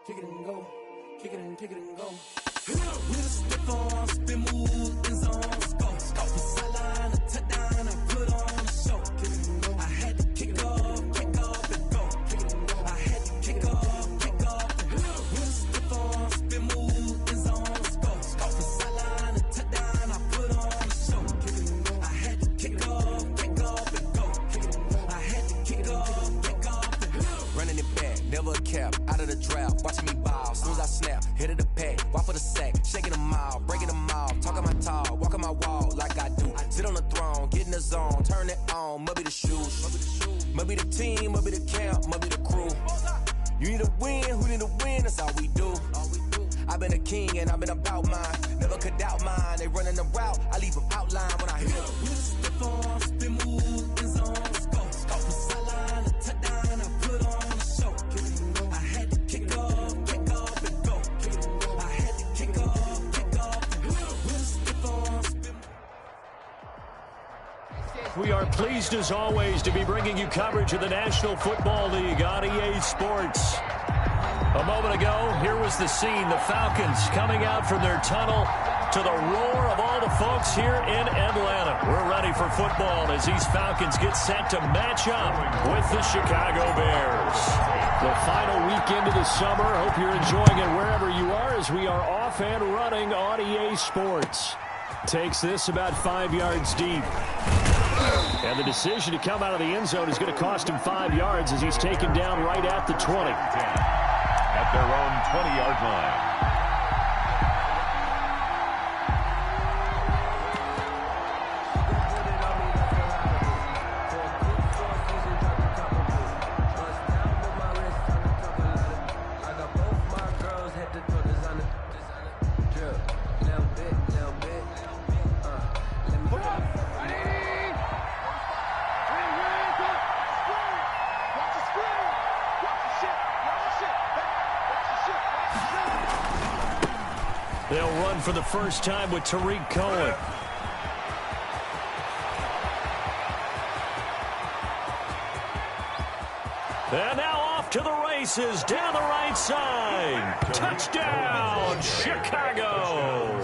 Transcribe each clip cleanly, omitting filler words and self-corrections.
kick it and go, kick it and go. With a stiff on, spin move, in zone, scope. From sideline to touchdown, I put on a show. I had to kick off and go. I had to kick off and go. With a stiff on, spin move, in zone, scope. From sideline to touchdown, I put on a show. I had to kick off and go. I had to kick off and go. Running it back, never a cap, out of the draft, watching me ball. Soon as I snap, hit of the pack, walk for the sack, shaking them all, breaking them all, talking my talk, walking my wall like I do. Sit on the throne, get in the zone, turn it on, must be the shoes, must be the team, must be the camp, must be the crew. You need a win, who need a win, that's all we do. I've been a king and I've been about mine, never could doubt mine. They running the route, I leave them outline when I hit them. With a stiff on, spin move, in zone, scope. From sideline to touchdown, I put on a show. I had to kick off and go. I had to kick off and go. With a stiff on, spin. We are pleased as always to be bringing you coverage of the National Football League on EA Sports. A moment ago, here was the scene. The Falcons coming out from their tunnel to the roar of all the folks here in Atlanta. We're ready for football as these Falcons get set to match up with the Chicago Bears. The final weekend of the summer. Hope you're enjoying it wherever you are as we are off and running on EA Sports. Takes this about 5 yards deep. And the decision to come out of the end zone is going to cost him 5 yards as he's taken down right at the 20. At their own 20-yard line. They'll run for the first time with Tariq Cohen. And now off to the races down the right side. Touchdown, Chicago.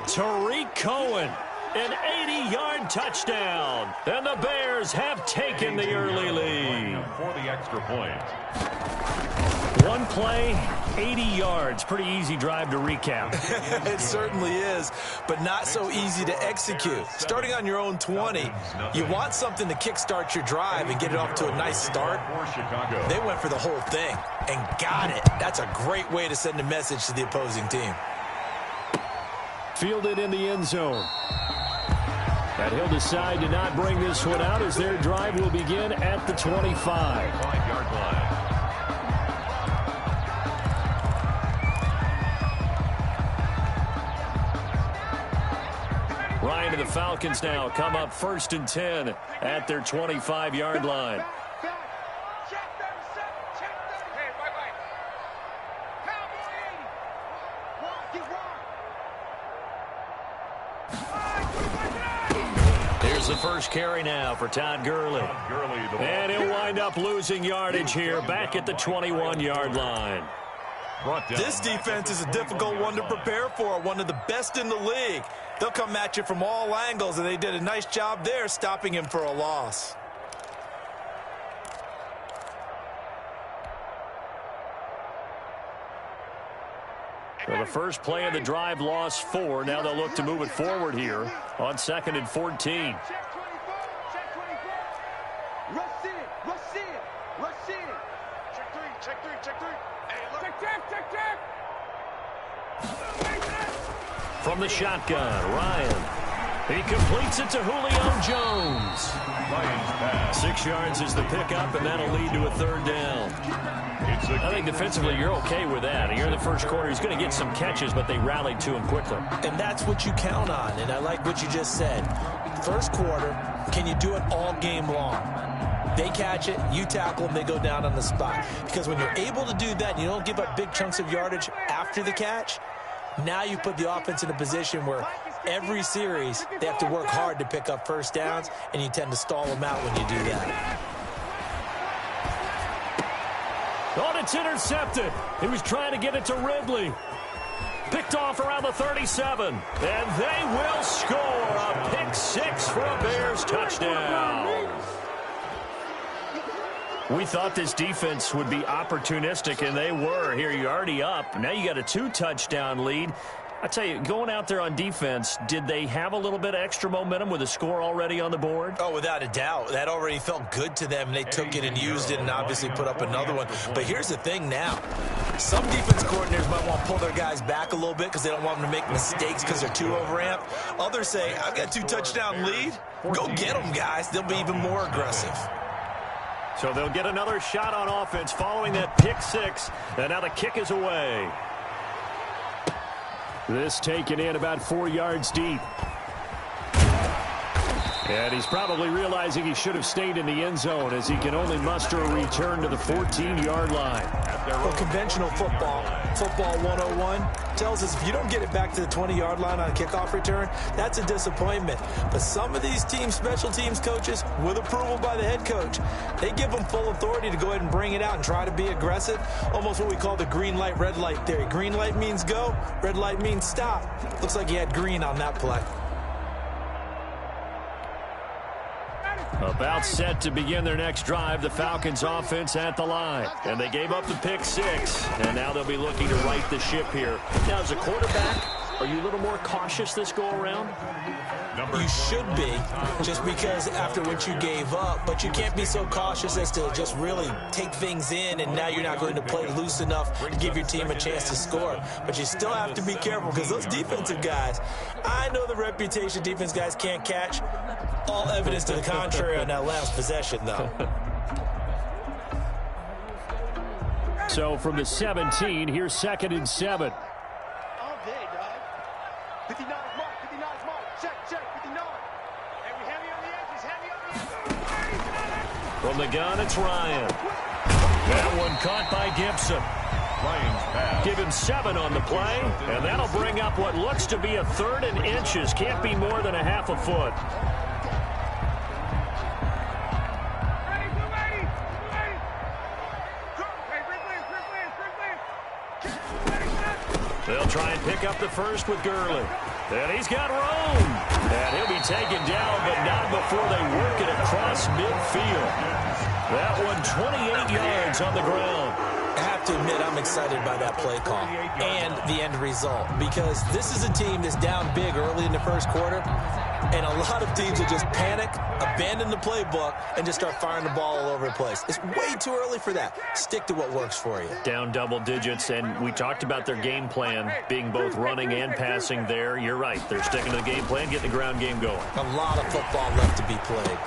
Tariq Cohen, an 80-yard touchdown. And the Bears have taken the early lead. For the extra point. One play, 80 yards. Pretty easy drive to recap. It certainly is, but not so easy to execute. Starting on your own 20, you want something to kickstart your drive and get it off to a nice start. They went for the whole thing and got it. That's a great way to send a message to the opposing team. Fielded in the end zone. And he'll decide to not bring this one out as their drive will begin at the 25. 5-yard line. Ryan and the Falcons now come up 1st and 10 at their 25-yard line. Here's the first carry now for Todd Gurley. And he'll wind up losing yardage here back at the 21-yard line. This defense is a difficult one to prepare for, one of the best in the league. They'll come at you from all angles, and they did a nice job there stopping him for a loss. So the first play of the drive lost 4. Now they'll look to move it forward here on 2nd and 14. From the shotgun, Ryan. He completes it to Julio Jones. 6 yards is the pickup, and that'll lead to a 3rd down. I think defensively you're okay with that. Here in the first quarter, he's going to get some catches, but they rallied to him quickly. And that's what you count on, and I like what you just said. First quarter, can you do it all game long? They catch it, you tackle them, they go down on the spot. Because when you're able to do that, and you don't give up big chunks of yardage after the catch, now you put the offense in a position where every series they have to work hard to pick up first downs, and you tend to stall them out when you do that. Oh, it's intercepted. He was trying to get it to Ridley. Picked off around the 37. And they will score a pick six for a Bears touchdown. We thought this defense would be opportunistic, and they were. Here, you're already up. Now you got a 2-touchdown lead. I tell you, going out there on defense, did they have a little bit of extra momentum with a score already on the board? Oh, without a doubt. That already felt good to them. They took it and used it and obviously put up another one. But here's the thing now. Some defense coordinators might want to pull their guys back a little bit because they don't want them to make mistakes because they're too overamped. Others say, I've got a 2-touchdown lead. Go get them, guys. They'll be even more aggressive. So they'll get another shot on offense following that pick six. And now the kick is away. This taken in about 4 yards deep. And he's probably realizing he should have stayed in the end zone as he can only muster a return to the 14-yard line. Well, conventional football 101, tells us if you don't get it back to the 20-yard line on a kickoff return, that's a disappointment. But some of these teams, special teams coaches, with approval by the head coach, they give them full authority to go ahead and bring it out and try to be aggressive. Almost what we call the green light, red light theory. Green light means go, red light means stop. Looks like he had green on that play. About set to begin their next drive, the Falcons offense at the line. And they gave up the pick six, and now they'll be looking to right the ship here. Now, as a quarterback, are you a little more cautious this go-around? You should be, just because after what you gave up, but you can't be so cautious as to just really take things in, and now you're not going to play loose enough to give your team a chance to score. But you still have to be careful because those defensive guys, I know the reputation defense guys can't catch. All evidence to the contrary on that last possession, though. So from the 17, here's 2nd and 7. All day, dog. 59 mark, 59 mark. Check, 59. Heavy on the edges, heavy on the edges. From the gun, it's Ryan. That one caught by Gibson. Ryan's pass. Give him 7 on the play, and that'll bring up what looks to be a 3rd and inches. Can't be more than a half a foot. They'll try and pick up the first with Gurley. And he's got room. And he'll be taken down, but not before they work it across midfield. That one 28 yards on the ground. I have to admit, I'm excited by that play call and the end result, because this is a team that's down big early in the first quarter, and a lot of teams will just panic, abandon the playbook, and just start firing the ball all over the place. It's way too early for that. Stick to what works for you. Down double digits, and we talked about their game plan being both running and passing there. You're right. They're sticking to the game plan, getting the ground game going. A lot of football left to be played.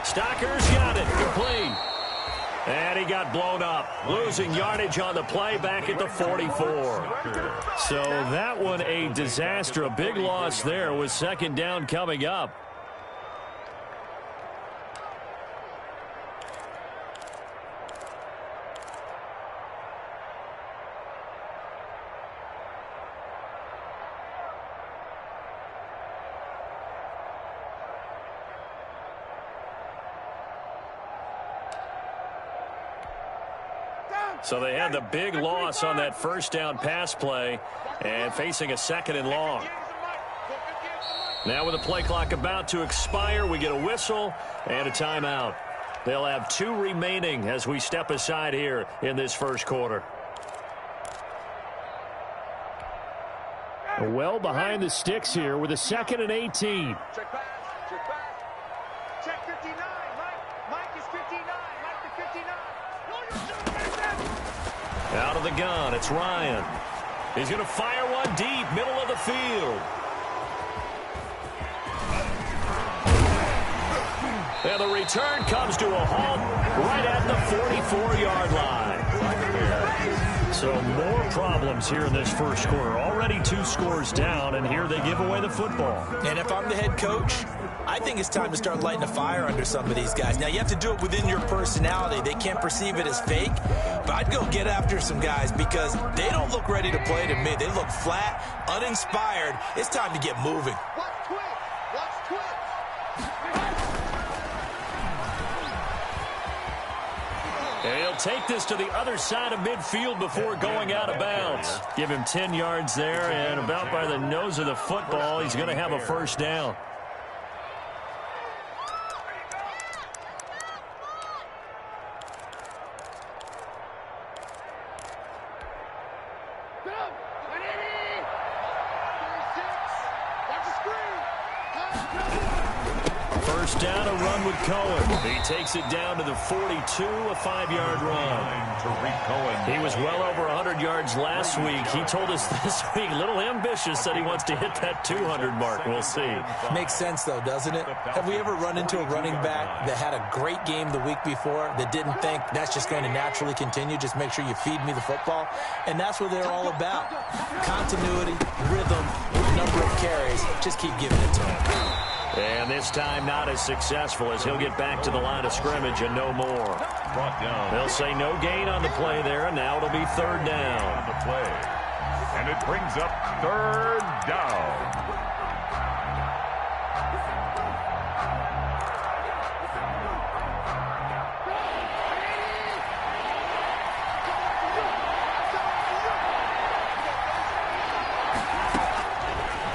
Stocker's got it. Complete. And he got blown up. Losing yardage on the play back at the 44. So that one a disaster. A big loss there with 2nd down coming up. So they had the big loss on that 1st down pass play and facing a 2nd and long. Now with the play clock about to expire, we get a whistle and a timeout. They'll have 2 remaining as we step aside here in this first quarter. Well behind the sticks here with a 2nd and 18. Check pass, check pass. Check 59, Mike is 59, Mike to 59. Out of the gun, it's Ryan. He's going to fire one deep, middle of the field. And the return comes to a halt right at the 44-yard line. So more problems here in this first quarter. Already 2 scores down, and here they give away the football. And if I'm the head coach, I think it's time to start lighting a fire under some of these guys. Now, you have to do it within your personality. They can't perceive it as fake. But I'd go get after some guys because they don't look ready to play to me. They look flat, uninspired. It's time to get moving. Watch twitch, watch twitch. And he'll take this to the other side of midfield before going out of bounds. Give him 10 yards there, and about by the nose of the football, he's going to have a first down. First down, a run with Cohen. He takes it down to the 42, a 5-yard run. He was well over 100 yards last week. He told us this week, a little ambitious, that he wants to hit that 200 mark. We'll see. Makes sense, though, doesn't it? Have we ever run into a running back that had a great game the week before that didn't think that's just going to naturally continue? Just make sure you feed me the football. And that's what they're all about. Continuity, rhythm, number of carries. Just keep giving it to him. And this time not as successful as he'll get back to the line of scrimmage and no more. They'll say no gain on the play there, and now it'll be third down. On the play. And it brings up third down.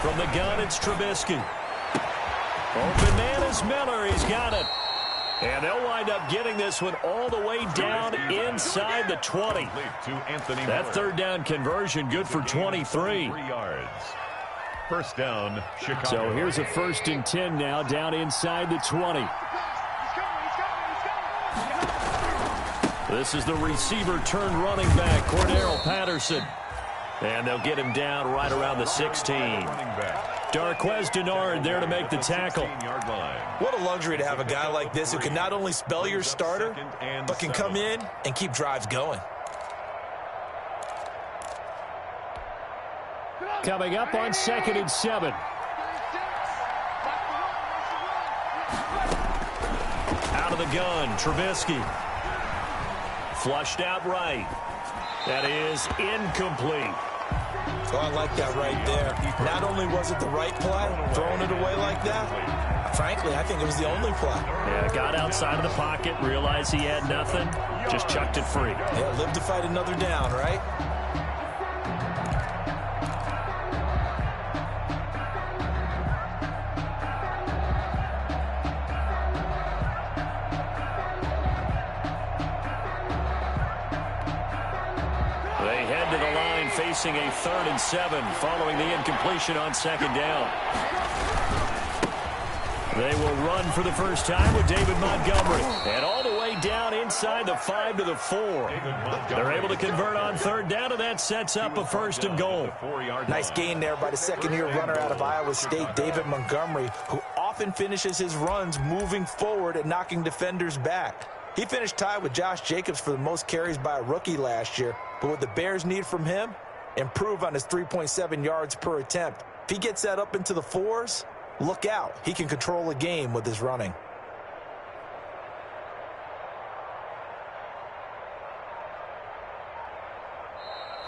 From the gun, it's Trubisky. Open man is Miller. He's got it. And they'll wind up getting this one all the way down inside the 20. That third down conversion good for 23. 3 yards. First down, Chicago. So here's a 1st and 10 now down inside the 20. This is the receiver turned running back, Cordero Patterson. And they'll get him down right around the 16. Darquez Denard there to make the tackle. What a luxury to have a guy like this who can not only spell your starter, but can come in and keep drives going. Coming up on 2nd and 7. Out of the gun, Trubisky. Flushed out right. That is incomplete. Oh, I like that right there. Not only was it the right play, throwing it away like that, frankly, I think it was the only play. Yeah, got outside of the pocket, realized he had nothing, just chucked it free. Yeah, live to fight another down, right? Facing a 3rd and 7 following the incompletion on 2nd down. They will run for the first time with David Montgomery. And all the way down inside the 5 to the 4. They're able to convert on 3rd down, and that sets up a 1st and goal. Nice gain there by the second-year runner out of Iowa State, David Montgomery, who often finishes his runs moving forward and knocking defenders back. He finished tied with Josh Jacobs for the most carries by a rookie last year. But what the Bears need from him, improve on his 3.7 yards per attempt. If he gets that up into the 4s, look out. He can control a game with his running.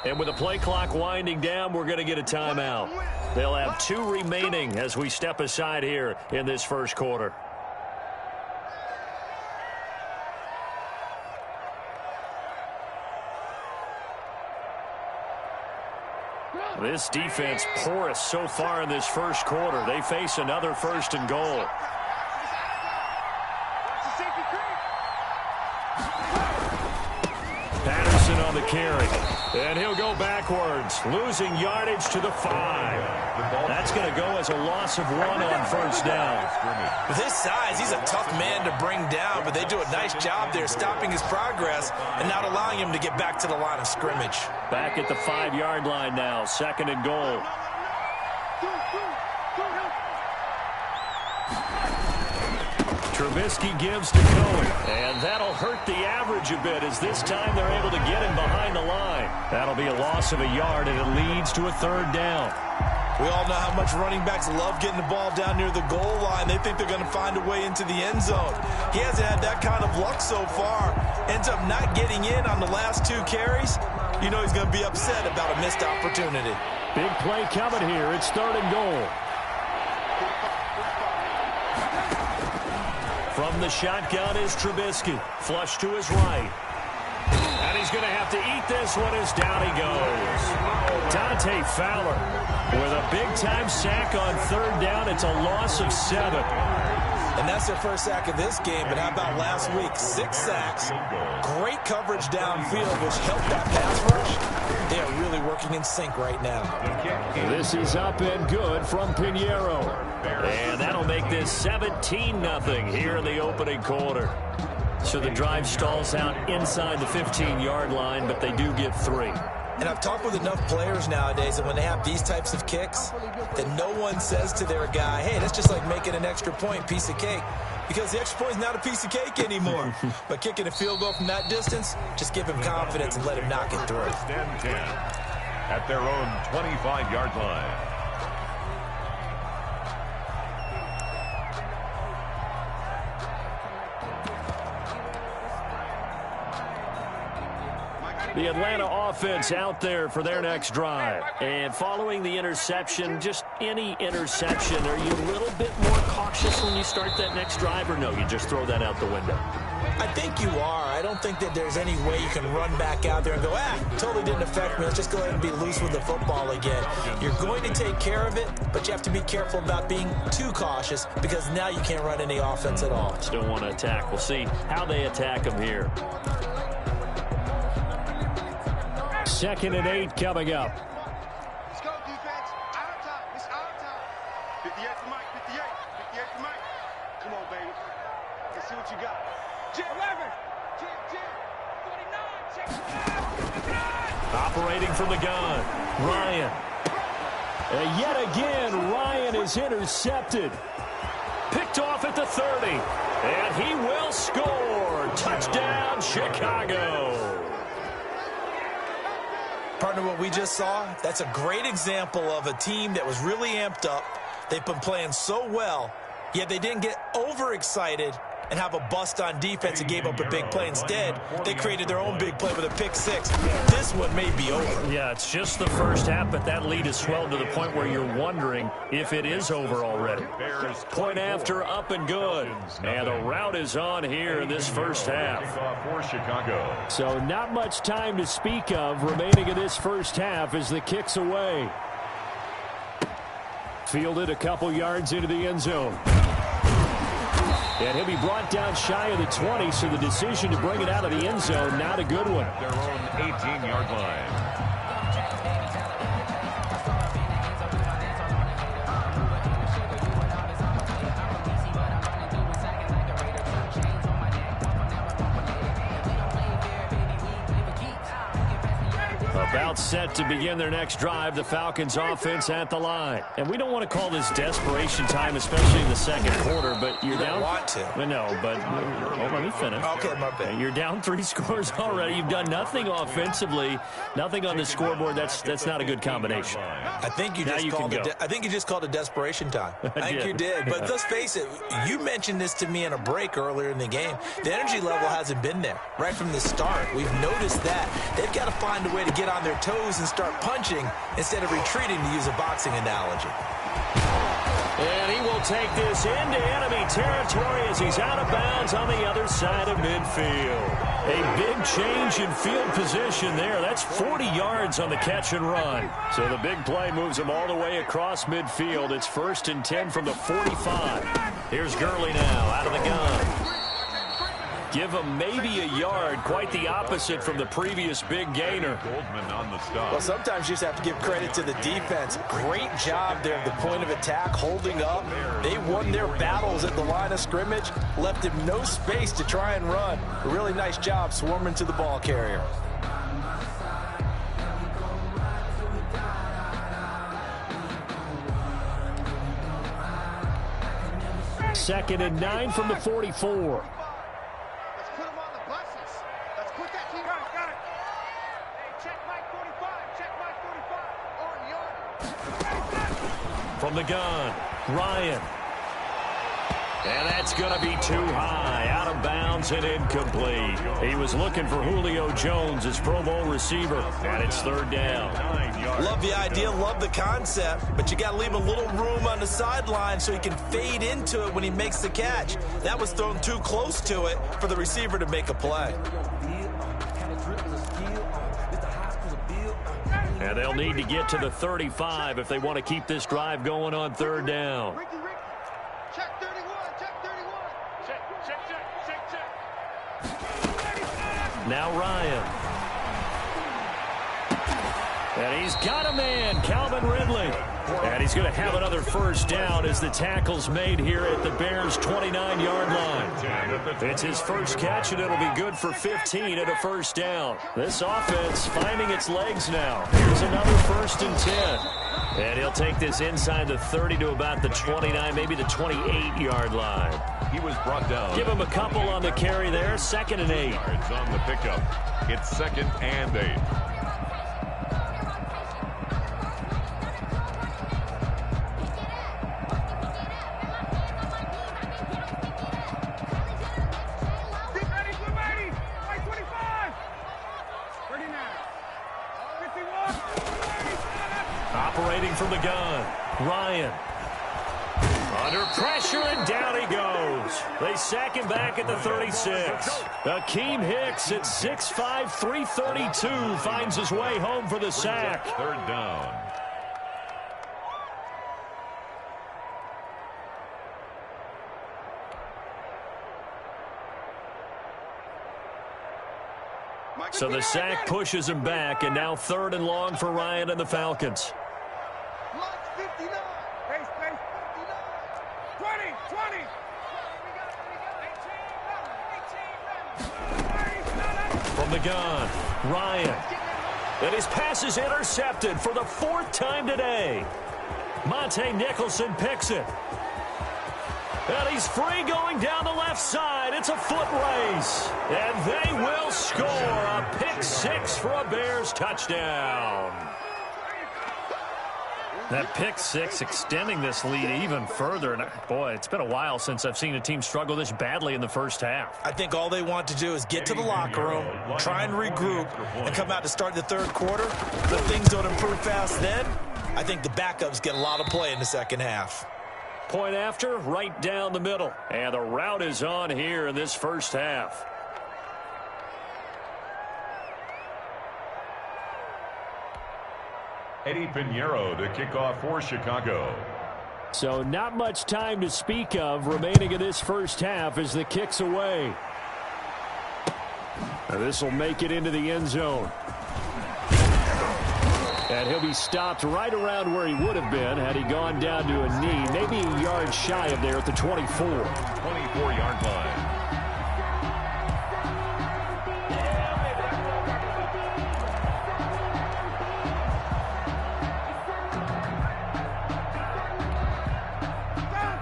And with the play clock winding down, we're going to get a timeout. They'll have 2 remaining as we step aside here in this first quarter. This defense porous so far in this first quarter. They face another 1st and goal. Patterson on the carry. And he'll go backwards, losing yardage to the 5. That's going to go as a loss of 1 on 1st down. With his size, he's a tough man to bring down, but they do a nice job there stopping his progress and not allowing him to get back to the line of scrimmage. Back at the 5-yard line now, 2nd and goal. Trubisky gives to Cohen, and that'll hurt the average a bit as this time they're able to get him behind the line. That'll be a loss of a yard, and it leads to a 3rd down. We all know how much running backs love getting the ball down near the goal line. They think they're going to find a way into the end zone. He hasn't had that kind of luck so far. Ends up not getting in on the last 2 carries. You know he's going to be upset about a missed opportunity. Big play coming here. It's 3rd and goal. From the shotgun is Trubisky. Flush to his right. going to have to eat this one as down he goes. Dante Fowler with a big-time sack on third down. It's a loss of 7. And that's their first sack of this game, but how about last week? 6 sacks, great coverage downfield, which helped that pass rush. They are really working in sync right now. This is up and good from Pinheiro. And that'll make this 17-0 here in the opening quarter. So the drive stalls out inside the 15-yard line, but they do get 3. And I've talked with enough players nowadays that when they have these types of kicks, that no one says to their guy, hey, that's just like making an extra point, piece of cake. Because the extra point is not a piece of cake anymore. But kicking a field goal from that distance, just give him confidence and let him knock it through. 10 at their own 25-yard line. The Atlanta offense out there for their next drive. And following the interception, just any interception, are you a little bit more cautious when you start that next drive, or no, you just throw that out the window? I think you are. I don't think that there's any way you can run back out there and go, totally didn't affect me. Let's just go ahead and be loose with the football again. You're going to take care of it, but you have to be careful about being too cautious because now you can't run any offense at all. Still want to attack. We'll see how they attack them here. 2nd and 8 coming up. Let's go, defense. Our time. It's our time. 58 for Mike. 58. 58 for Mike. Come on, baby. Let's see what you got. Jim, 11. Jim. 49. Check it out. Operating from the gun, Ryan. And yet again, Ryan is intercepted. Picked off at the 30. And he will score. Touchdown, Chicago. Partner, what we just saw, that's a great example of a team that was really amped up. They've been playing so well, yet they didn't get overexcited and have a bust on defense and gave up a big play. Instead, they created their own big play with a pick 6. This one may be over. Yeah, it's just the first half, but that lead has swelled to the point where you're wondering if it is over already. Point after, up and good. And the route is on here in this first half. For Chicago. So not much time to speak of remaining in this first half as the kick's away. Fielded a couple yards into the end zone. And he'll be brought down shy of the 20, so the decision to bring it out of the end zone, not a good one. Their own 18-yard line. About set to begin their next drive, the Falcons offense at the line. And we don't want to call this desperation time, especially in the second quarter, but you're down. Want to. No, but let me finish. Okay, my bad. You're down 3 scores already. You've done nothing offensively, nothing on the scoreboard. That's not a good combination. I think you just called it desperation time. I think you did. But let's face it, you mentioned this to me in a break earlier in the game. The energy level hasn't been there right from the start. We've noticed that. They've got to find a way to get on their toes and start punching instead of retreating, to use a boxing analogy. And he will take this into enemy territory as he's out of bounds on the other side of midfield. A big change in field position there. That's 40 yards on the catch and run. So the big play moves him all the way across midfield. It's 1st and 10 from the 45. Here's Gurley now out of the gun. Give him maybe a yard, quite the opposite from the previous big gainer. Goldman on the stop. Well, sometimes you just have to give credit to the defense. Great job there at the point of attack, holding up. They won their battles at the line of scrimmage, left him no space to try and run. A really nice job swarming to the ball carrier. Second and 9 from the 44. From the gun, Ryan. And that's going to be too high, out of bounds and incomplete. He was looking for Julio Jones, his Pro Bowl receiver, and it's 3rd down. Love the idea, love the concept, but you got to leave a little room on the sideline so he can fade into it when he makes the catch. That was thrown too close to it for the receiver to make a play. And they'll need to get to the 35 if they want to keep this drive going on third down. Ricky. Check 31. Check 31. Check. Now Ryan. And he's got a man, Calvin Ridley. And he's going to have another first down as the tackle's made here at the Bears' 29-yard line. It's his first catch, and it'll be good for 15 at a first down. This offense finding its legs now. Here's another 1st and 10. And he'll take this inside the 30 to about the 29, maybe the 28-yard line. He was brought down. Give him a couple on the carry there, 2nd and 8. Yards on the pickup. It's 2nd and 8. Operating from the gun, Ryan. Under pressure, and down he goes. They sack him back at the 36. Akeem Hicks at 6'5", 332 finds his way home for the sack. 3rd down. So the sack pushes him back, and now 3rd and long for Ryan and the Falcons. Lock 59. Pace, 59. 20. From the gun, Ryan. And his pass is intercepted for the 4th time today. Monte Nicholson picks it. And he's free going down the left side. It's a foot race. And they will score a pick 6 for a Bears touchdown. That pick 6 extending this lead even further. And boy, it's been a while since I've seen a team struggle this badly in the first half. I think all they want to do is get to the locker room, try and regroup, and come out to start the 3rd quarter. If things don't improve fast then, I think the backups get a lot of play in the 2nd half. Point after, right down the middle. And the route is on here in this first half. Eddie Pinheiro to kick off for Chicago. So not much time to speak of remaining in this first half as the kick's away. This will make it into the end zone. And he'll be stopped right around where he would have been had he gone down to a knee, maybe a yard shy of there at the 24. 24-yard line.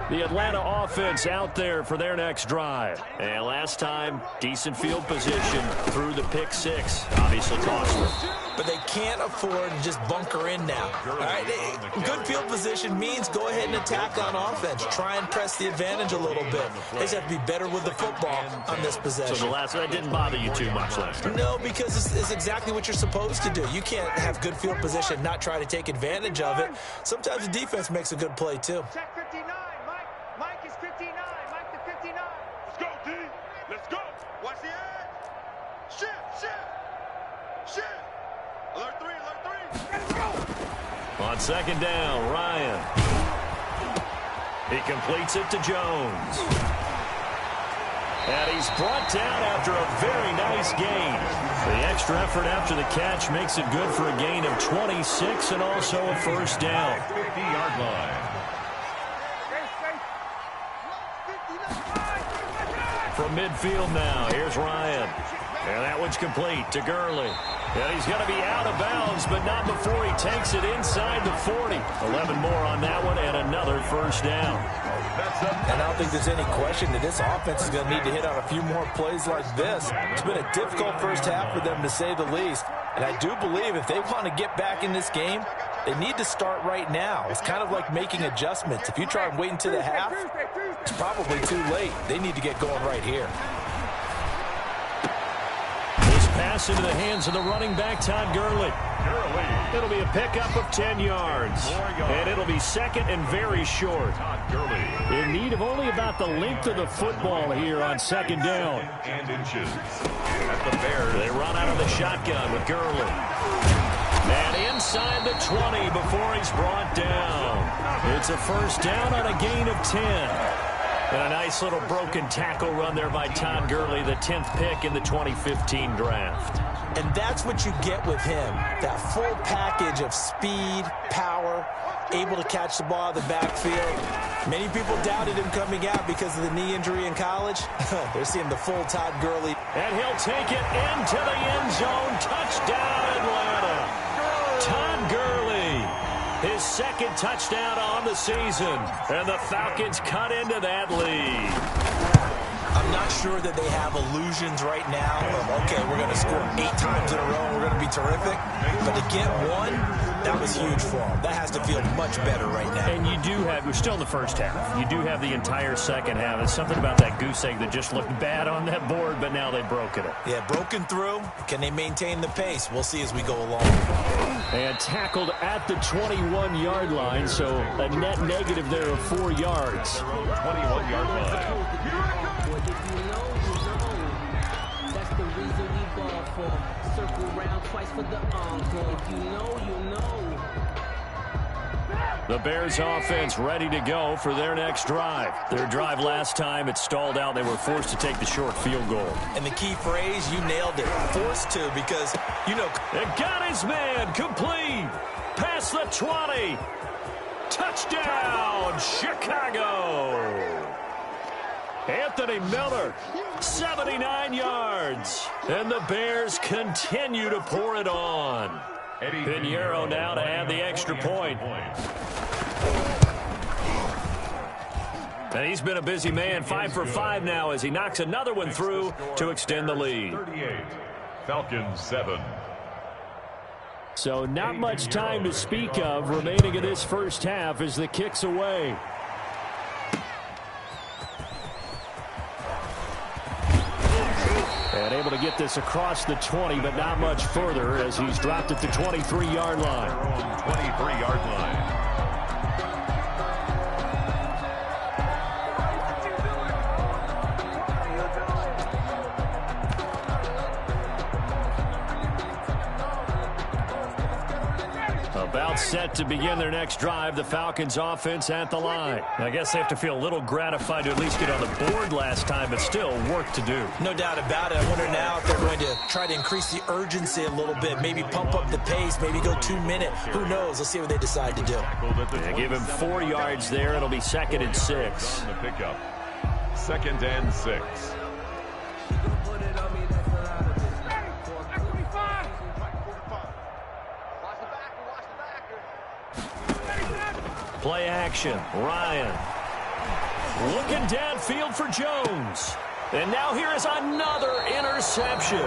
The Atlanta offense out there for their next drive. And last time, decent field position through the pick 6. Obviously costly. But they can't afford to just bunker in now. All right? Good field position means go ahead and attack on offense. Try and press the advantage a little bit. They just have to be better with the football on this possession. So the last that didn't bother you too much last time? No, because it's exactly what you're supposed to do. You can't have good field position and not try to take advantage of it. Sometimes the defense makes a good play, too. Check 59. Mike is 59. Mike to 59. Let's go, D. Let's go. Watch the edge. Shift. Alert 3. Let's go. On 2nd down, Ryan. He completes it to Jones. And he's brought down after a very nice gain. The extra effort after the catch makes it good for a gain of 26 and also a first down. 50-yard line. From midfield now, here's Ryan. And that one's complete to Gurley. And he's going to be out of bounds, but not before he takes it inside the 40. 11 more on that one and another first down. And I don't think there's any question that this offense is going to need to hit on a few more plays like this. It's been a difficult first half for them, to say the least. And I do believe if they want to get back in this game, they need to start right now. It's kind of like making adjustments. If you try and wait until the half, it's probably too late. They need to get going right here. This pass into the hands of the running back, Todd Gurley. It'll be a pickup of 10 yards. And it'll be 2nd and very short. In need of only about the length of the football here on 2nd down. And inches. At the Bears. They run out of the shotgun with Gurley. And inside the 20 before he's brought down. It's a first down on a gain of 10. And a nice little broken tackle run there by Todd Gurley, the 10th pick in the 2015 draft. And that's what you get with him, that full package of speed, power, able to catch the ball out of the backfield. Many people doubted him coming out because of the knee injury in college. They're seeing the full Todd Gurley. And he'll take it into the end zone. Touchdown, Atlanta. Todd Gurley, his second touchdown on the season. And the Falcons cut into that lead. I'm not sure that they have illusions right now of, okay, we're going to score 8 times in a row and we're going to be terrific. But to get one, that was huge for them. That has to feel much better right now. And you do have, we're still in the first half. You do have the entire second half. It's something about that goose egg that just looked bad on that board, but now they've broken it. Yeah, broken through. Can they maintain the pace? We'll see as we go along. And tackled at the 21-yard line, so a net negative there of 4 yards. 21-yard line. That's the reason we ball for. Circle round twice for the encore. If you know, you know. The Bears offense ready to go for their next drive. Their drive last time, it stalled out. They were forced to take the short field goal. And the key phrase, you nailed it. Forced to, because, you know. It got his man complete. Past the 20. Touchdown, Chicago. Anthony Miller, 79 yards. And the Bears continue to pour it on. Pinheiro now to add the extra point. And he's been a busy man, 5 for 5 now as he knocks another one through to extend the lead. 38, Falcons 7. So not much time to speak of remaining in this first half as the kick's away. And able to get this across the 20, but not much further as he's dropped at the 23-yard line. 23-yard line. About set to begin their next drive, the Falcons offense at the line. I guess they have to feel a little gratified to at least get on the board last time, but still work to do. No doubt about it. I wonder now if they're going to try to increase the urgency a little bit, maybe pump up the pace, maybe go 2-minute. Who knows? Let's see what they decide to do. Yeah, give him 4 yards there. It'll be 2nd and 6. The pickup. 2nd and 6. Play action. Ryan. Looking downfield for Jones. And now here is another interception.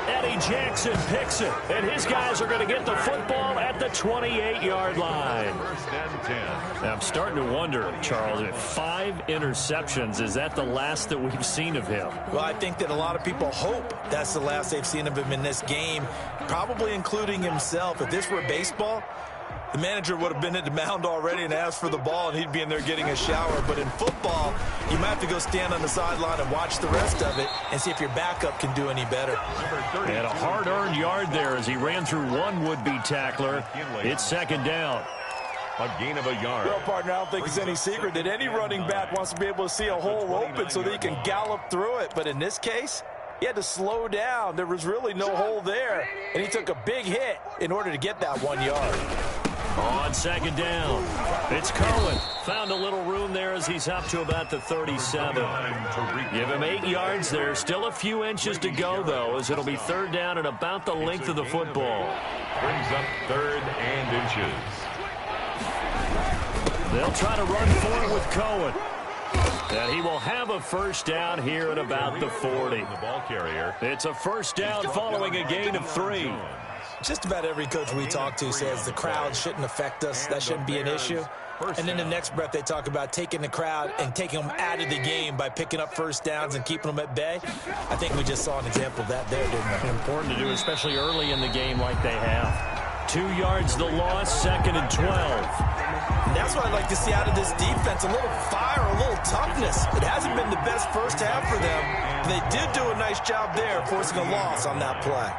Eddie Jackson picks it. And his guys are going to get the football at the 28-yard line. 1st and 10. Now, I'm starting to wonder, Charles, 5 interceptions. Is that the last that we've seen of him? Well, I think that a lot of people hope that's the last they've seen of him in this game, probably including himself. If this were baseball, the manager would have been at the mound already and asked for the ball, and he'd be in there getting a shower. But in football, you might have to go stand on the sideline and watch the rest of it and see if your backup can do any better. And a hard-earned yard there as he ran through one would-be tackler. It's 2nd down. A gain of a yard. Well, partner, I don't think it's any secret that any running back wants to be able to see a hole open so that he can gallop through it. But in this case, he had to slow down. There was really no hole there, and he took a big hit in order to get that 1 yard. On 2nd down, it's Cohen. Found a little room there as he's up to about the 37. Give him 8 yards there. Still a few inches to go, though, as it'll be 3rd down and about the length of the football. Brings up 3rd and inches. They'll try to run for it with Cohen. And he will have a first down here at about the 40. The ball carrier. It's a first down following a gain of 3. Just about every coach we talk to says the crowd shouldn't affect us. That shouldn't be an issue. And then the next breath they talk about taking the crowd and taking them out of the game by picking up first downs and keeping them at bay. I think we just saw an example of that there, didn't we? Important to do, especially early in the game like they have. 2 yards the loss, 2nd and 12. And that's what I'd like to see out of this defense, a little fire, a little toughness. It hasn't been the best first half for them. They did do a nice job there, forcing a loss on that play.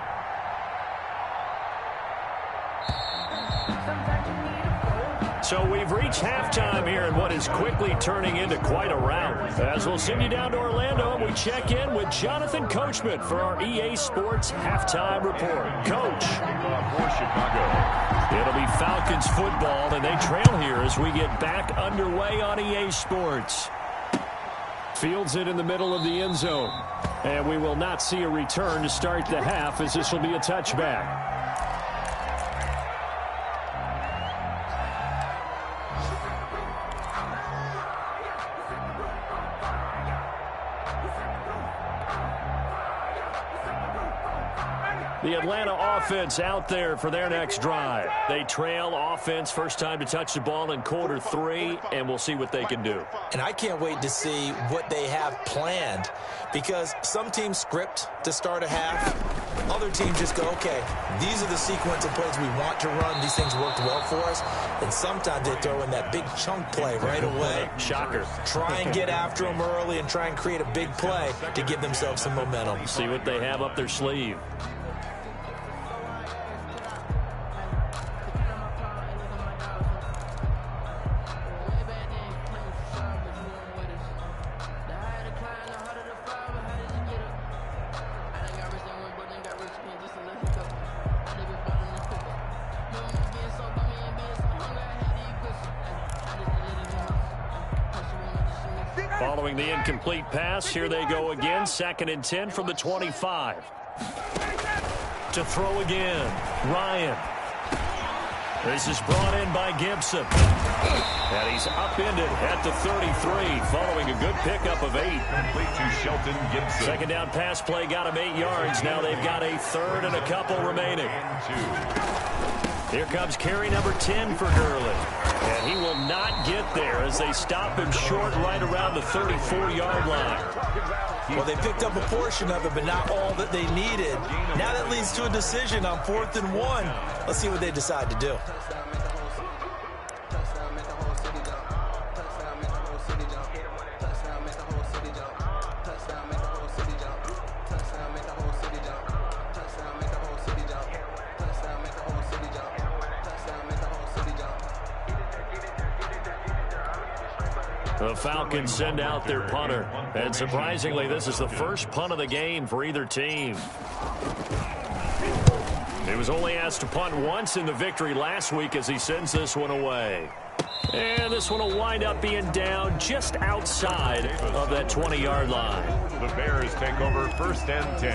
So we've reached halftime here in what is quickly turning into quite a rout. As we'll send you down to Orlando, we check in with Jonathan Coachman for our EA Sports Halftime Report. Coach. For Chicago. It'll be Falcons football, and they trail here as we get back underway on EA Sports. Fields it in the middle of the end zone. And we will not see a return to start the half, as this will be a touchback. The Atlanta offense out there for their next drive. They trail offense, first time to touch the ball in quarter 3, and we'll see what they can do. And I can't wait to see what they have planned, because some teams script to start a half. Other teams just go, okay, these are the sequence of plays we want to run. These things worked well for us. And sometimes they throw in that big chunk play right away. Shocker. Try and get after them early and try and create a big play to give themselves some momentum. See what they have up their sleeve. Following the incomplete pass, here they go again. 2nd and 10 from the 25. To throw again, Ryan. This is brought in by Gibson. And he's upended at the 33, following a good pickup of 8. Complete to Shelton Gibson. Second down pass play got him 8 yards. Now they've got a 3rd and a couple remaining. Here comes carry number 10 for Gurley. And he will not get there as they stop him short right around the 34-yard line. Well, they picked up a portion of it, but not all that they needed. Now that leads to a decision on 4th and 1. Let's see what they decide to do. The Falcons send out their punter. And surprisingly, this is the first punt of the game for either team. He was only asked to punt once in the victory last week as he sends this one away. And this one will wind up being down just outside of that 20-yard line. The Bears take over 1st and 10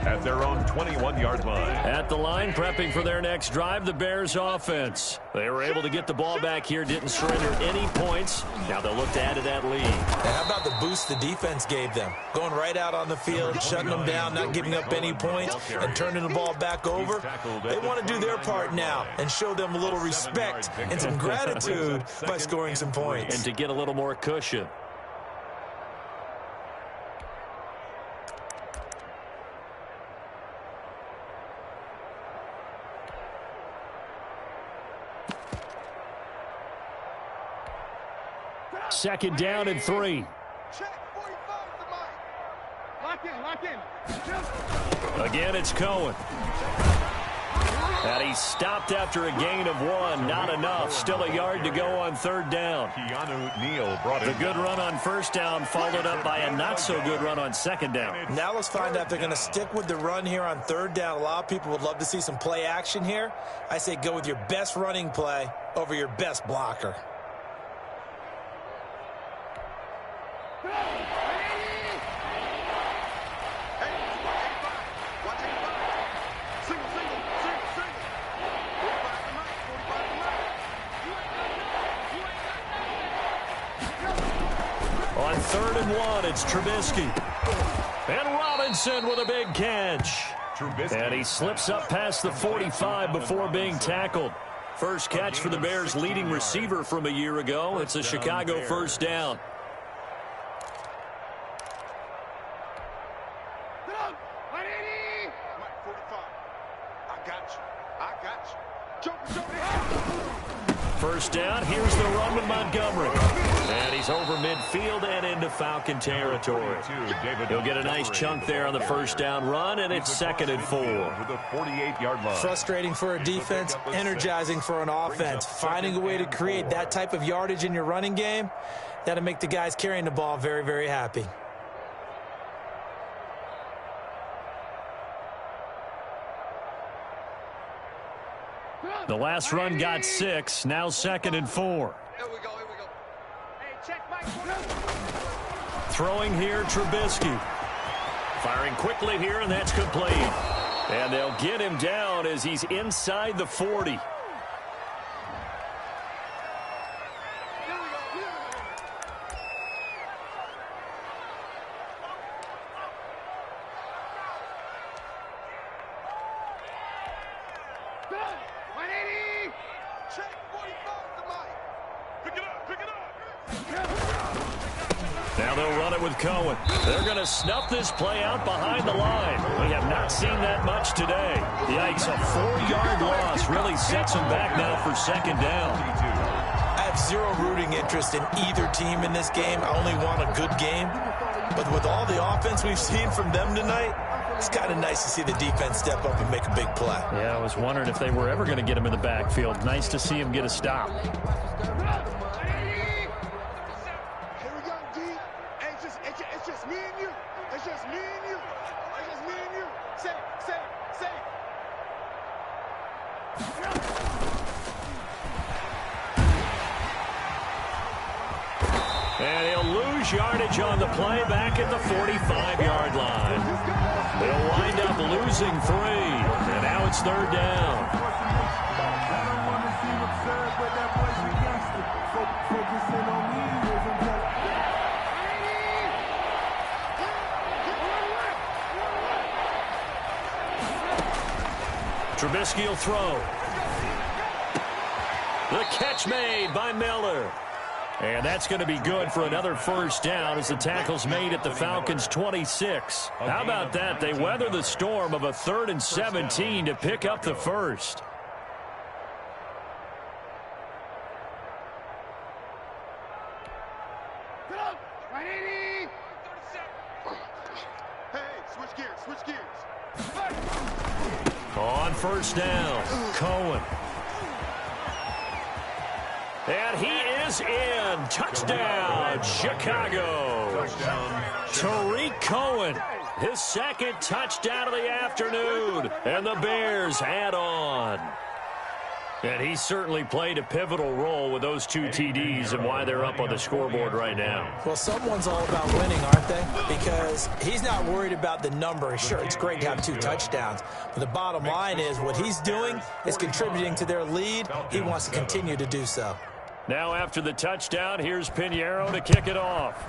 at their own 21-yard line. At the line, prepping for their next drive, the Bears offense. They were able to get the ball back here, didn't surrender any points. Now they'll look to add to that lead. And how about the boost the defense gave them? Going right out on the field, shutting them down, not giving up any points, and turning the ball back over. They want to do their part now and show them a little respect and some gratitude by scoring some points. And to get a little more cushion. Second down and 3. Again, it's Cohen. And he stopped after a gain of 1. Not enough. Still a yard to go on 3rd down. Keanu Neal brought The good run on 1st down followed up by a not-so-good run on 2nd down. Now let's find out if they're going to stick with the run here on 3rd down. A lot of people would love to see some play action here. I say go with your best running play over your best blocker. On 3rd and 1, it's Trubisky. And Robinson with a big catch. And he slips up past the 45 before being tackled. First catch for the Bears' leading receiver from a year ago. It's a Chicago 1st down. first down. Here's the run with Montgomery. And he's over midfield and into Falcon territory. He'll get a nice chunk there on the first down run, and it's 2nd and 4. Frustrating for a defense, energizing for an offense. Finding a way to create that type of yardage in your running game, that'll make the guys carrying the ball very, very happy. The last run got 6. Now 2nd and 4. Here we go. Hey, check Mike. Throwing here, Trubisky. Firing quickly here, and that's complete. And they'll get him down as he's inside the 40. Now they'll run it with Cohen. They're going to snuff this play out behind the line. We have not seen that much today. Yikes, a 4-yard loss really sets them back now for 2nd down. I have zero rooting interest in either team in this game. I only want a good game. But with all the offense we've seen from them tonight, it's kind of nice to see the defense step up and make a big play. Yeah, I was wondering if they were ever going to get him in the backfield. Nice to see him get a stop. It's just me and you. It's just me and you. It's just me and you. Say it. And he'll lose yardage on the play back at the 45-yard line. They'll wind up losing 3. And now it's 3rd down. Trubisky will throw. The catch made by Miller. And that's going to be good for another first down as the tackle's made at the Falcons' 26. How about that? They weather the storm of a 3rd and 17 to pick up the first. On first down, Cohen. And he is in. Touchdown, Chicago. Tariq Cohen, his 2nd touchdown of the afternoon. And the Bears add on. And he certainly played a pivotal role with those 2 TDs and why they're up on the scoreboard right now. Well, someone's all about winning, aren't they? Because he's not worried about the number. Sure, it's great to have 2 touchdowns. But the bottom line is what he's doing is contributing to their lead. He wants to continue to do so. Now after the touchdown, here's Pinheiro to kick it off.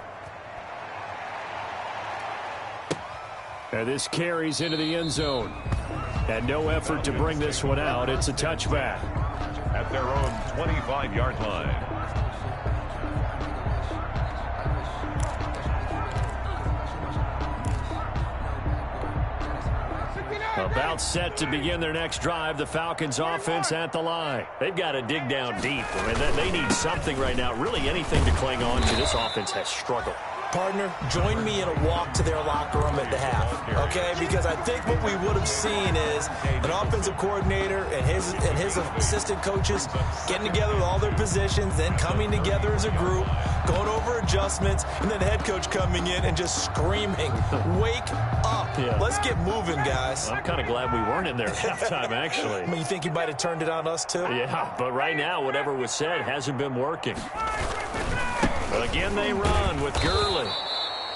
And this carries into the end zone. And no effort to bring this one out. It's a touchback. At their own 25-yard line. About set to begin their next drive, the Falcons offense at the line. They've got to dig down deep. I mean, they need something right now, really anything to cling on to. This offense has struggled. Partner, join me in a walk to their locker room at the half, okay? Because I think what we would have seen is an offensive coordinator and his assistant coaches getting together with all their positions, then coming together as a group, going over adjustments, and then the head coach coming in and just screaming, "Wake up! Yeah. Let's get moving, guys." I'm kind of glad we weren't in there at halftime, actually. I mean, you think he might have turned it on us, too? Yeah, but right now, whatever was said hasn't been working. Again, they run with Gurley.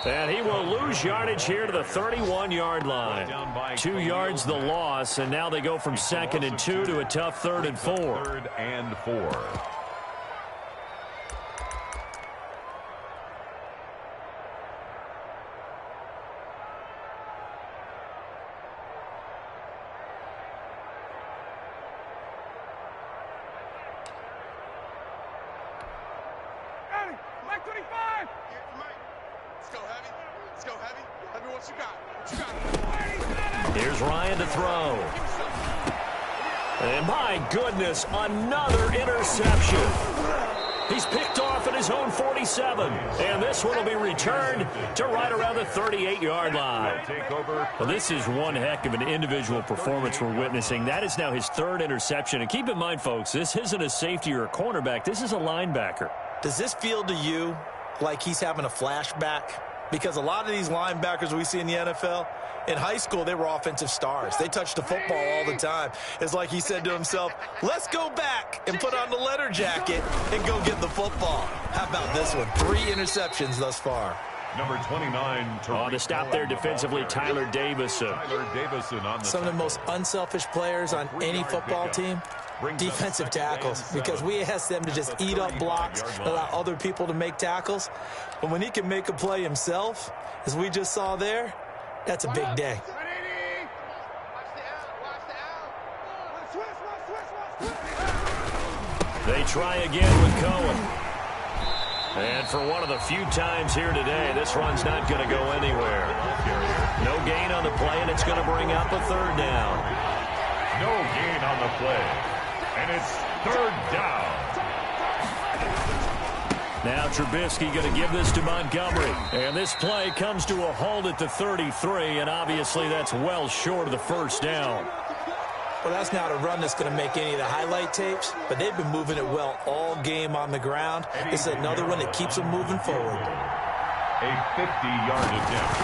And he will lose yardage here to the 31-yard line. 2 yards the loss, and now they go from 2nd and 2 to a tough 3rd and 4. 3rd and 4. Here's Ryan to throw. And my goodness, another interception. He's picked off at his own 47. And this one will be returned to right around the 38-yard line. Well, this is one heck of an individual performance we're witnessing. That is now his third interception. And keep in mind, folks, this isn't a safety or a cornerback. This is a linebacker. Does this feel to you like he's having a flashback? Because a lot of these linebackers we see in the NFL, in high school, they were offensive stars. They touched the football all the time. It's like he said to himself, let's go back and put on the leather jacket and go get the football. How about this one? 3 interceptions thus far. Number 29. To stop there defensively, Tyler Davison. Some of the most unselfish players on any football team, defensive tackles, because we ask them to just eat up blocks, allow other people to make tackles. But when he can make a play himself, as we just saw there, that's a big day. They try again with Cohen. And for one of the few times here today, this run's not going to go anywhere. No gain on the play, and it's going to bring up a third down. No gain on the play. And it's third down. Now Trubisky going to give this to Montgomery. And this play comes to a halt at the 33, and obviously that's well short of the first down. Well, that's not a run that's going to make any of the highlight tapes, but they've been moving it well all game on the ground. This is another one that keeps them moving forward. A 50-yard attempt.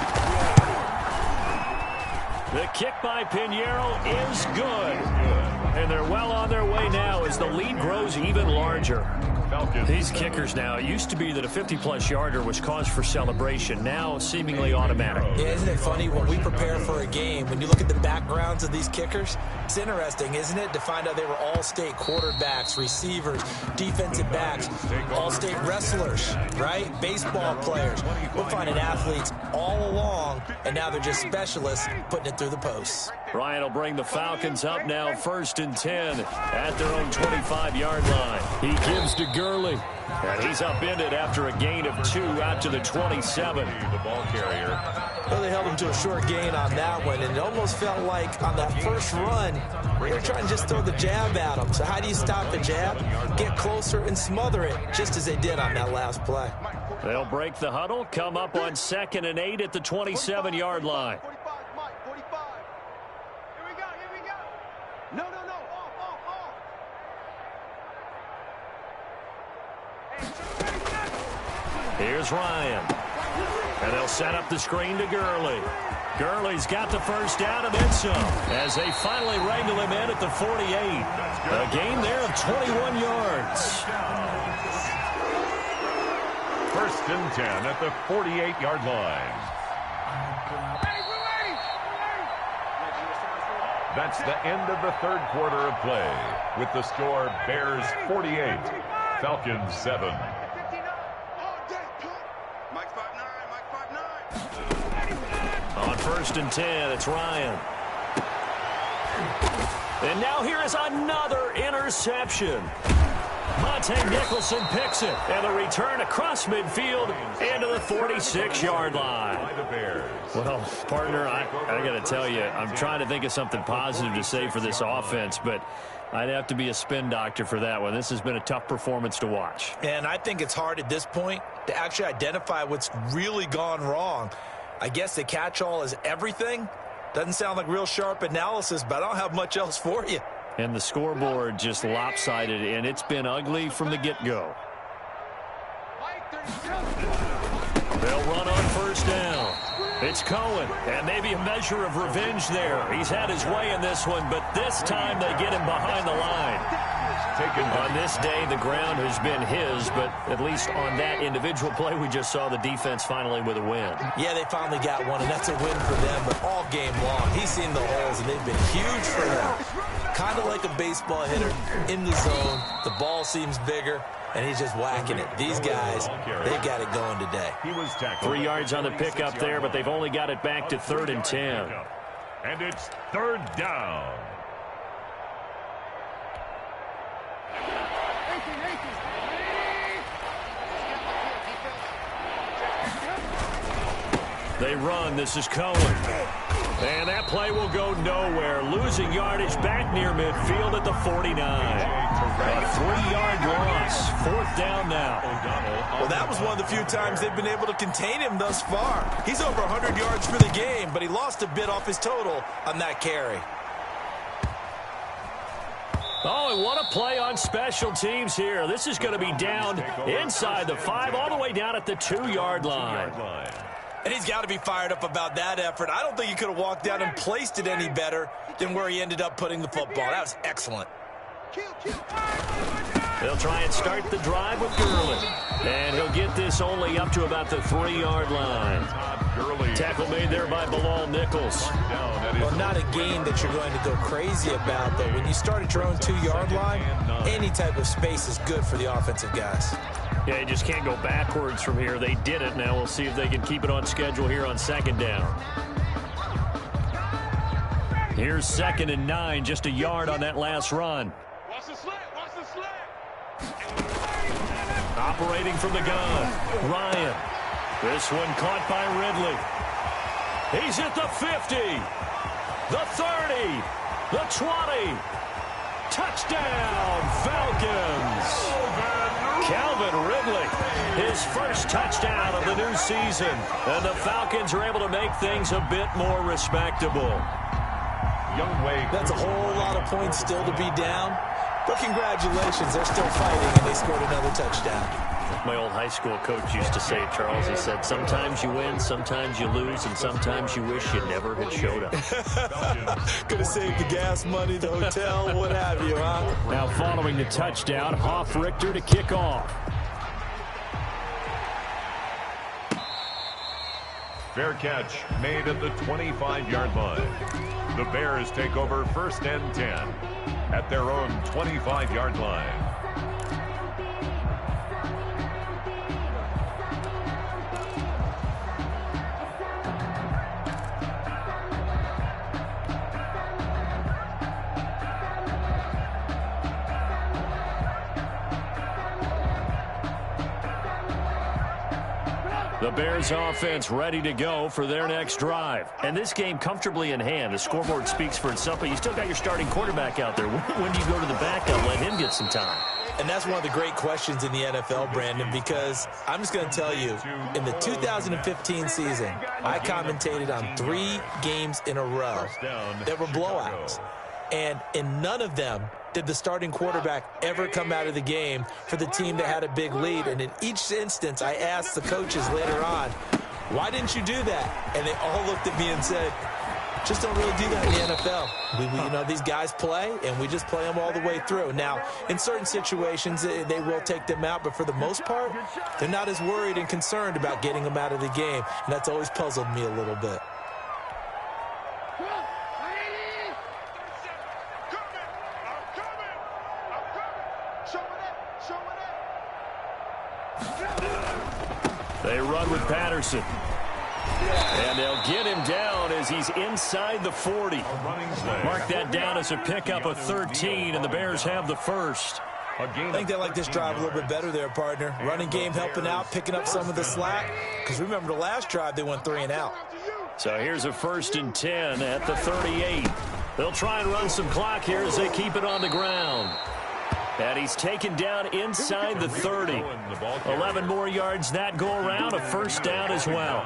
The kick by Pinheiro is good. And they're well on their way now as the lead grows even larger. These kickers now, it used to be that a 50-plus yarder was cause for celebration. Now, seemingly automatic. Yeah, isn't it funny when we prepare for a game, when you look at the backgrounds of these kickers, it's interesting, isn't it, to find out they were all-state quarterbacks, receivers, defensive backs, all-state wrestlers, right? Baseball players. We're finding athletes all along, and now they're just specialists putting it through the posts. Ryan will bring the Falcons up now 1st and 10 at their own 25-yard line. He gives to Gurley, and he's upended after a gain of 2 out to the 27. The ball carrier. Well, they held him to a short gain on that one, and it almost felt like on that first run, they were trying to just throw the jab at him. So how do you stop the jab? Get closer and smother it, just as they did on that last play. They'll break the huddle, come up on 2nd and 8 at the 27-yard line. Here's Ryan. And they'll set up the screen to Gurley. Gurley's got the first down and then some as they finally wrangle him in at the 48. A gain there of 21 yards. 1st and 10 at the 48-yard line. That's the end of the third quarter of play. With the score, Bears 48, Falcons 7. On 1st and 10, it's Ryan. And now here is another interception. Monte Nicholson picks it, and the return across midfield into the 46-yard line. Well, partner, I got to tell you, I'm trying to think of something positive to say for this offense, but I'd have to be a spin doctor for that one. This has been a tough performance to watch. And I think it's hard at this point to actually identify what's really gone wrong. I guess the catch-all is everything. Doesn't sound like real sharp analysis, but I don't have much else for you. And the scoreboard just lopsided, and it's been ugly from the get-go. They'll run on 1st down. It's Cohen, and maybe a measure of revenge there. He's had his way in this one, but this time they get him behind the line. On this day, the ground has been his, but at least on that individual play, we just saw the defense finally with a win. Yeah, they finally got one, and that's a win for them, but all game long, he's seen the holes, and they've been huge for him. Kind of like a baseball hitter in the zone. The ball seems bigger, and he's just whacking it. These guys, they've got it going today. 3 yards on the pickup there, but they've only got it back to 3rd and 10. And it's 3rd down. They run. This is Cohen. And that play will go nowhere. Losing yardage back near midfield at the 49. A 3-yard loss. 4th down now. Well, that was one of the few times they've been able to contain him thus far. He's over 100 yards for the game, but he lost a bit off his total on that carry. Oh, and what a play on special teams here. This is going to be down inside the 5, all the way down at the 2-yard line. And he's got to be fired up about that effort. I don't think he could have walked down and placed it any better than where he ended up putting the football. That was excellent. They'll try and start the drive with Gurley. And he'll get this only up to about the 3-yard line. Tackle made there by Bilal Nichols. Well, not a game that you're going to go crazy about, though. When you start at your own 2-yard line, any type of space is good for the offensive guys. Yeah, you just can't go backwards from here. They did it. Now we'll see if they can keep it on schedule here on 2nd down. Here's 2nd and 9, just a yard on that last run. Watch the slant. Watch the slant. Operating from the gun, Ryan. This one caught by Ridley. He's at the 50, the 30, the 20. Touchdown, Falcons. Calvin Ridley, his first touchdown of the new season. And the Falcons are able to make things a bit more respectable. That's a whole lot of points still to be down. But congratulations, they're still fighting, and they scored another touchdown. My old high school coach used to say, Charles, he said, sometimes you win, sometimes you lose, and sometimes you wish you never had showed up. Could have saved the gas money, the hotel, what have you, huh? Now following the touchdown, Hoff-Richter to kick off. Fair catch made at the 25-yard line. The Bears take over 1st and 10 at their own 25-yard line. The Bears offense ready to go for their next drive. And this game comfortably in hand. The scoreboard speaks for itself, but you still got your starting quarterback out there. When do you go to the backup, let him get some time? And that's one of the great questions in the NFL, Brandon, because I'm just going to tell you, in the 2015 season, I commentated on 3 games in a row that were blowouts. And in none of them did the starting quarterback ever come out of the game for the team that had a big lead. And in each instance, I asked the coaches later on, why didn't you do that? And they all looked at me and said, just don't really do that in the NFL. You know, these guys play, and we just play them all the way through. Now, in certain situations, they will take them out, but for the most part, they're not as worried and concerned about getting them out of the game. And that's always puzzled me a little bit. They run with Patterson. And they'll get him down as he's inside the 40. Mark that down as a pickup of 13, and the Bears have the first. I think they like this drive a little bit better there, partner. Running game helping out, picking up some of the slack. Because remember, the last drive, they went 3 and out. So here's a 1st and 10 at the 38. They'll try and run some clock here as they keep it on the ground. And he's taken down inside the 30. 11 more yards that go around, a 1st down as well.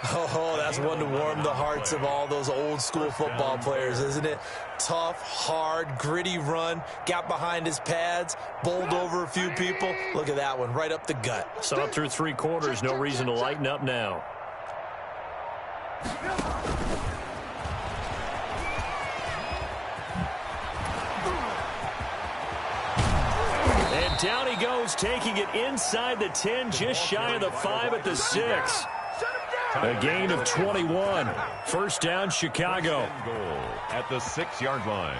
Oh, that's one to warm the hearts of all those old school football players, isn't it? Tough, hard, gritty run, got behind his pads, bowled over a few people. Look at that one, right up the gut. Saw it through 3 quarters, no reason to lighten up now. And down he goes, taking it inside the 10, just shy of the 5 at the 6. A gain of 21. 1st down, Chicago. Goal at the 6-yard line.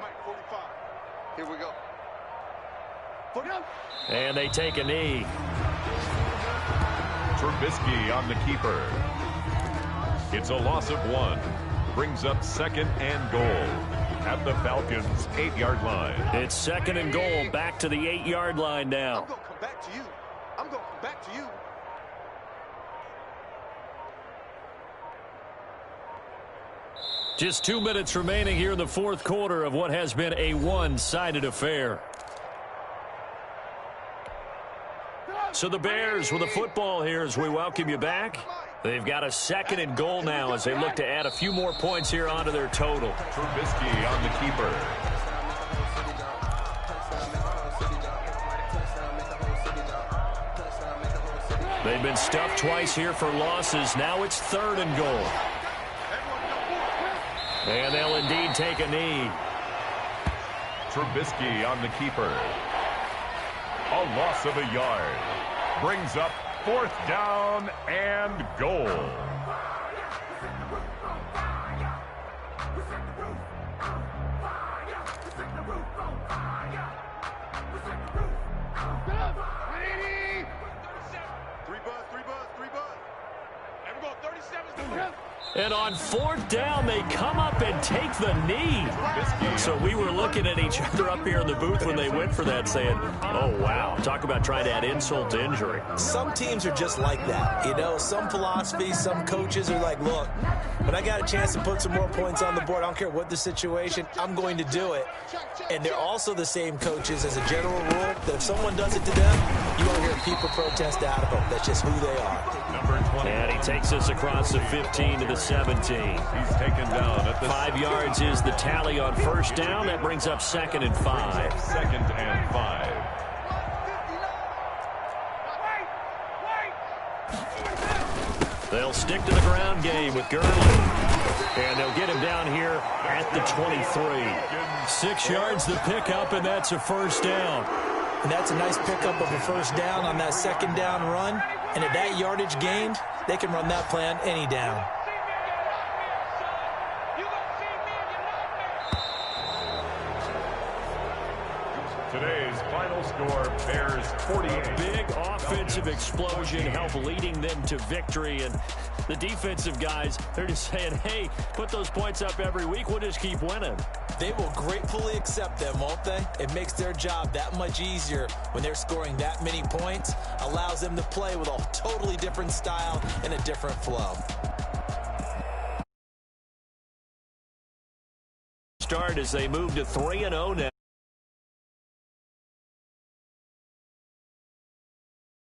Mike, 45. Here we go. And they take a knee. Trubisky on the keeper. It's a loss of 1. Brings up 2nd and goal. at the Falcons' 8-yard line. It's 2nd and goal, back to the 8-yard line now. I'm going to come back to you. I'm going to come back to you. Just 2 minutes remaining here in the 4th quarter of what has been a one-sided affair. So the Bears with the football here as we welcome you back. They've got a 2nd and goal now as they look to add a few more points here onto their total. Trubisky on the keeper. They've been stuffed twice here for losses. Now it's 3rd and goal. And they'll indeed take a knee. Trubisky on the keeper. A loss of a yard. Brings up 4th down and goal. And on 4th down, they come up and take the knee. So we were looking at each other up here in the booth when they went for that saying, oh, wow, talk about trying to add insult to injury. Some teams are just like that. You know, some philosophies, some coaches are like, look, when I got a chance to put some more points on the board, I don't care what the situation, I'm going to do it. And they're also the same coaches as a general rule that if someone does it to them, you won't hear people protest out of them. That's just who they are. Number 20. And he takes us across the 15 to the 17. He's taken down at the 5 yards is the tally on 1st down. That brings up 2nd and 5. 2nd and 5. They'll stick to the ground game with Gurley. And they'll get him down here at the 23. 6 yards the pickup, and that's a 1st down. And that's a nice pickup of a 1st down on that 2nd down run. And at that yardage gained, they can run that play on any down. Today's final score, Bears 48. Big offensive explosion help leading them to victory. And the defensive guys, they're just saying, hey, put those points up every week. We'll just keep winning. They will gratefully accept them, won't they? It makes their job that much easier when they're scoring that many points. Allows them to play with a totally different style and a different flow. Start as they move to 3-0 now.